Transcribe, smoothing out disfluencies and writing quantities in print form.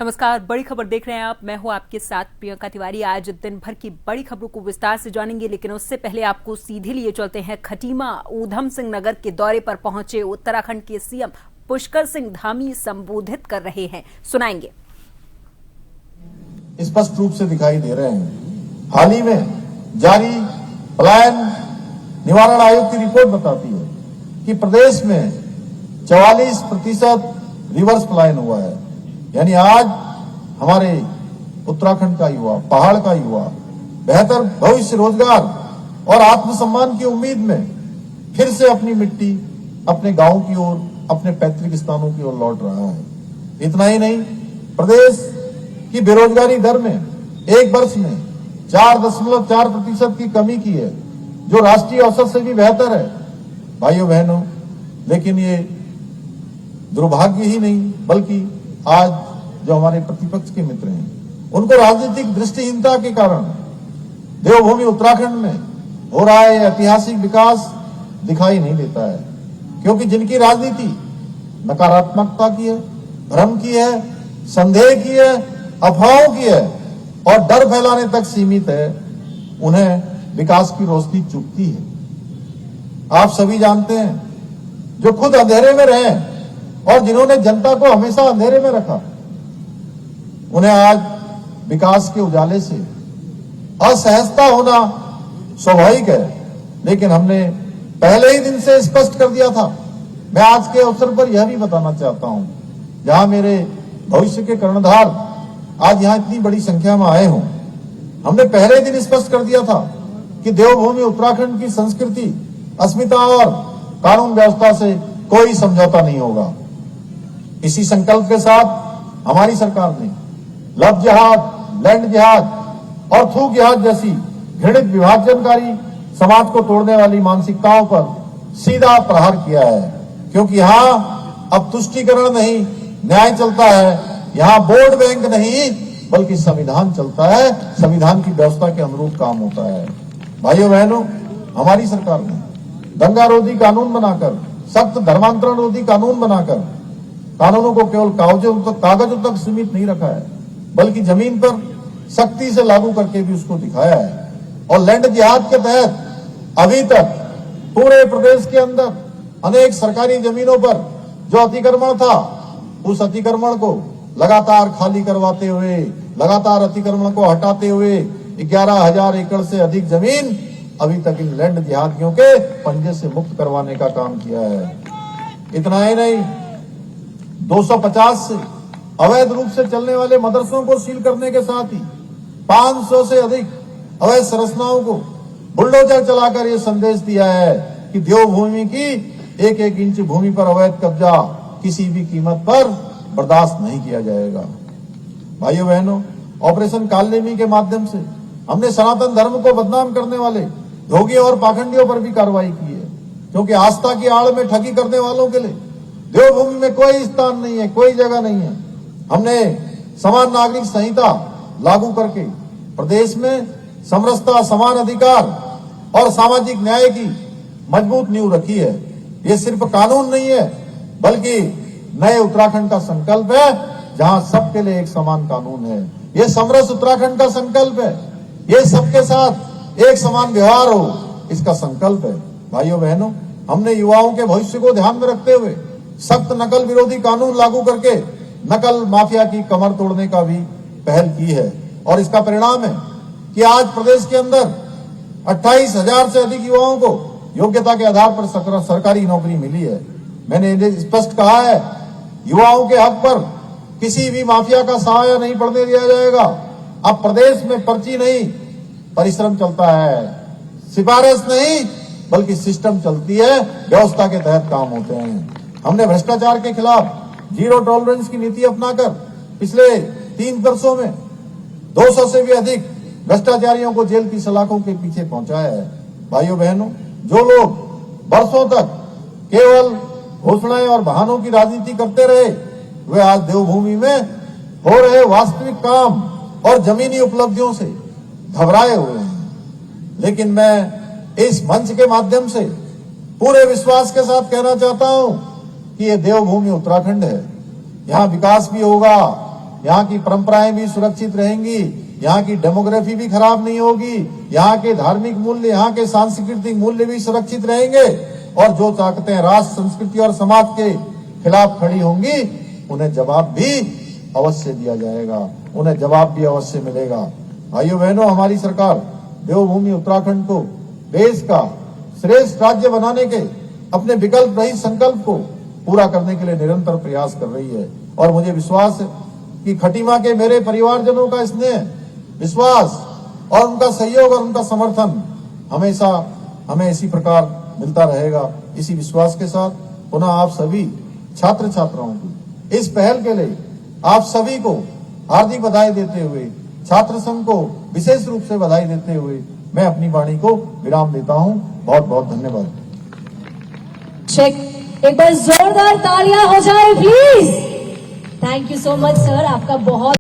नमस्कार, बड़ी खबर देख रहे हैं आप। मैं हूं आपके साथ प्रियंका तिवारी। आज दिन भर की बड़ी खबरों को विस्तार से जानेंगे, लेकिन उससे पहले आपको सीधे लिए चलते हैं खटीमा। ऊधम सिंह नगर के दौरे पर पहुंचे उत्तराखंड के सीएम पुष्कर सिंह धामी संबोधित कर रहे हैं, सुनाएंगे। स्पष्ट रूप से दिखाई दे रहे हैं। हाल ही में जारी पलायन निवारण आयोग की रिपोर्ट बताती है कि प्रदेश में 44% रिवर्स पलायन हुआ है। यानी आज हमारे उत्तराखंड का युवा, पहाड़ का युवा बेहतर भविष्य, रोजगार और आत्मसम्मान की उम्मीद में फिर से अपनी मिट्टी, अपने गांव की ओर, अपने पैतृक स्थानों की ओर लौट रहा है। इतना ही नहीं, प्रदेश की बेरोजगारी दर में एक वर्ष में 4.4% की कमी की है, जो राष्ट्रीय औसत से भी बेहतर है। भाइयों बहनों, लेकिन ये दुर्भाग्य ही नहीं, बल्कि आज जो हमारे प्रतिपक्ष के मित्र हैं, उनको राजनीतिक दृष्टिहीनता के कारण देवभूमि उत्तराखंड में हो रहा है ऐतिहासिक विकास दिखाई नहीं देता है, क्योंकि जिनकी राजनीति नकारात्मकता की है, भ्रम की है, संदेह की है, अफवाहों की है और डर फैलाने तक सीमित है, उन्हें विकास की रोशनी चुभती है। आप सभी जानते हैं, जो खुद अंधेरे में रहे और जिन्होंने जनता को हमेशा अंधेरे में रखा, उन्हें आज विकास के उजाले से असहजता होना स्वाभाविक है। लेकिन हमने पहले ही दिन से स्पष्ट कर दिया था। मैं आज के अवसर पर यह भी बताना चाहता हूं, जहां मेरे भविष्य के कर्णधार आज यहां इतनी बड़ी संख्या में आए हों, हमने पहले ही दिन स्पष्ट कर दिया था कि देवभूमि उत्तराखंड की संस्कृति, अस्मिता और कानून व्यवस्था से कोई समझौता नहीं होगा। इसी संकल्प के साथ हमारी सरकार ने लव जिहाद, लैंड जिहाद और थूक जिहाद जैसी घृणित विभाजनकारी, समाज को तोड़ने वाली मानसिकताओं पर सीधा प्रहार किया है। क्योंकि यहां अब तुष्टीकरण नहीं, न्याय चलता है। यहां वोट बैंक नहीं, बल्कि संविधान चलता है। संविधान की व्यवस्था के अनुरूप काम होता है। भाइयों बहनों, हमारी सरकार ने दंगा रोधी कानून बनाकर, सख्त धर्मांतरण रोधी कानून बनाकर कानूनों को केवल कागजों तक सीमित नहीं रखा है, बल्कि जमीन पर सख्ती से लागू करके भी उसको दिखाया है। और लैंड जिहाद के तहत अभी तक पूरे प्रदेश के अंदर अनेक सरकारी जमीनों पर जो अतिक्रमण था, उस अतिक्रमण को लगातार खाली करवाते हुए, लगातार अतिक्रमण को हटाते हुए 11,000 एकड़ से अधिक जमीन अभी तक इन लैंड जिहादियों के पंजे से मुक्त करवाने का काम किया है। इतना ही नहीं, 250 से अवैध रूप से चलने वाले मदरसों को सील करने के साथ ही 500 से अधिक अवैध संरचनाओं को बुलडोजर चलाकर यह संदेश दिया है कि देवभूमि की एक एक इंच भूमि पर अवैध कब्जा किसी भी कीमत पर बर्दाश्त नहीं किया जाएगा। भाइयों बहनों, ऑपरेशन कालनेमी के माध्यम से हमने सनातन धर्म को बदनाम करने वाले ढोंगियों और पाखंडियों पर भी कार्रवाई की है, क्योंकि आस्था की आड़ में ठगी करने वालों के लिए देवभूमि में कोई स्थान नहीं है, कोई जगह नहीं है। हमने समान नागरिक संहिता लागू करके प्रदेश में समरसता, समान अधिकार और सामाजिक न्याय की मजबूत नींव रखी है। ये सिर्फ कानून नहीं है, बल्कि नए उत्तराखंड का संकल्प है, जहां सबके लिए एक समान कानून है। ये समरस उत्तराखंड का संकल्प है। ये सबके साथ एक समान व्यवहार हो, इसका संकल्प है। भाइयों बहनों, हमने युवाओं के भविष्य को ध्यान में रखते हुए सख्त नकल विरोधी कानून लागू करके नकल माफिया की कमर तोड़ने का भी पहल की है। और इसका परिणाम है कि आज प्रदेश के अंदर 28,000 से अधिक युवाओं को योग्यता के आधार पर सरकारी नौकरी मिली है। मैंने स्पष्ट कहा है, युवाओं के हक पर किसी भी माफिया का सहारा नहीं पड़ने दिया जाएगा। अब प्रदेश में पर्ची नहीं, परिश्रम चलता है, सिफारिश नहीं, बल्कि सिस्टम चलती है, व्यवस्था के तहत काम होते हैं। हमने भ्रष्टाचार के खिलाफ जीरो टॉलरेंस की नीति अपनाकर पिछले 3 वर्षों में 200 से भी अधिक भ्रष्टाचारियों को जेल की सलाखों के पीछे पहुंचाया है। भाइयों बहनों, जो लोग वर्षों तक केवल घोषणाएं और बहानों की राजनीति करते रहे, वे आज देवभूमि में हो रहे वास्तविक काम और जमीनी उपलब्धियों से घबराए हुए हैं। लेकिन मैं इस मंच के माध्यम से पूरे विश्वास के साथ कहना चाहता हूं कि ये देवभूमि उत्तराखंड है। यहाँ विकास भी होगा, यहाँ की परंपराएं भी सुरक्षित रहेंगी, यहाँ की डेमोग्राफी भी खराब नहीं होगी, यहाँ के धार्मिक मूल्य, यहाँ के सांस्कृतिक मूल्य भी सुरक्षित रहेंगे और जो ताकतें राष्ट्र, संस्कृति और समाज के खिलाफ खड़ी होंगी उन्हें जवाब भी अवश्य दिया जाएगा, उन्हें जवाब भी अवश्य मिलेगा। भाइयों बहनों, हमारी सरकार देवभूमि उत्तराखंड को देश का श्रेष्ठ राज्य बनाने के अपने विकल्प रहित संकल्प को पूरा करने के लिए निरंतर प्रयास कर रही है और मुझे विश्वास है कि खटीमा के मेरे परिवारजनों का स्नेह, विश्वास और उनका सहयोग और उनका समर्थन हमेशा हमें इसी प्रकार मिलता रहेगा। इसी विश्वास के साथ पुनः आप सभी छात्र छात्राओं की इस पहल के लिए आप सभी को हार्दिक बधाई देते हुए, छात्र संघ को विशेष रूप से बधाई देते हुए मैं अपनी वाणी को विराम देता हूं। बहुत बहुत धन्यवाद। चेक, एक बार जोरदार तालियां हो जाए please. Thank you so much sir, आपका बहुत